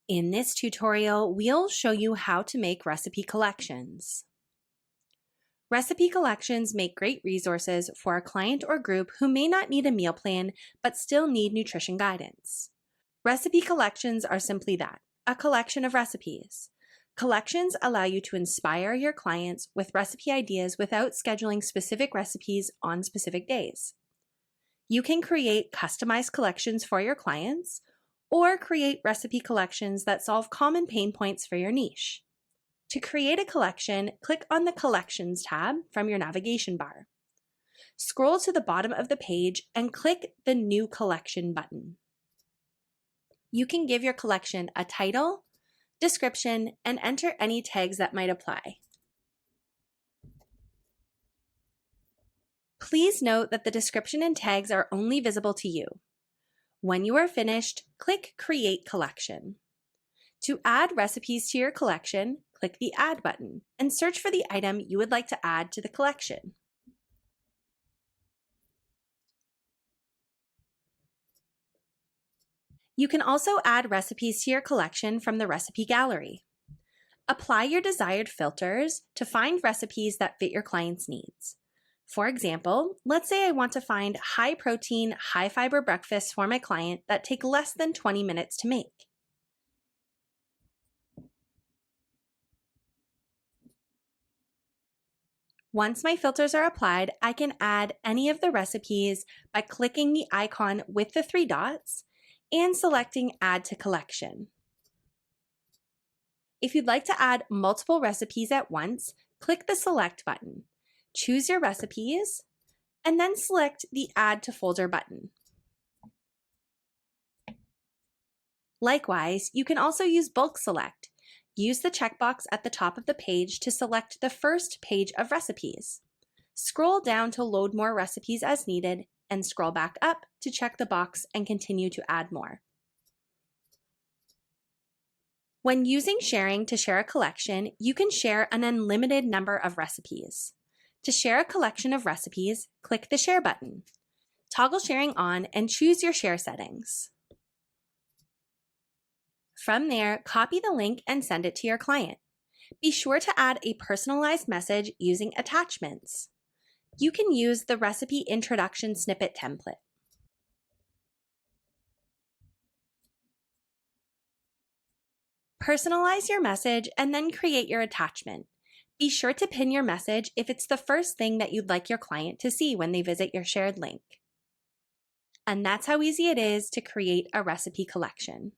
In this tutorial, we'll show you how to make recipe collections. Recipe collections make great resources for a client or group who may not need a meal plan but still need nutrition guidance. Recipe collections are simply that, a collection of recipes. Collections allow you to inspire your clients with recipe ideas without scheduling specific recipes on specific days. You can create customized collections for your clients or create recipe collections that solve common pain points for your niche. To create a collection, click on the Collections tab from your navigation bar. Scroll to the bottom of the page and click the New Collection button. You can give your collection a title, description, and enter any tags that might apply. Please note that the description and tags are only visible to you. When you are finished, click Create Collection. To add recipes to your collection, click the Add button and search for the item you would like to add to the collection. You can also add recipes to your collection from the recipe gallery. Apply your desired filters to find recipes that fit your client's needs. For example, let's say I want to find high-protein, high-fiber breakfasts for my client that take less than 20 minutes to make. Once my filters are applied, I can add any of the recipes by clicking the icon with the 3 dots and selecting Add to Collection. If you'd like to add multiple recipes at once, click the Select button. Choose your recipes, and then select the Add to Folder button. Likewise, you can also use Bulk Select. Use the checkbox at the top of the page to select the first page of recipes. Scroll down to load more recipes as needed, and scroll back up to check the box and continue to add more. When using sharing to share a collection, you can share an unlimited number of recipes. To share a collection of recipes, click the Share button. Toggle sharing on and choose your share settings. From there, copy the link and send it to your client. Be sure to add a personalized message using attachments. You can use the recipe introduction snippet template. Personalize your message and then create your attachment. Be sure to pin your message if it's the first thing that you'd like your client to see when they visit your shared link. And that's how easy it is to create a recipe collection.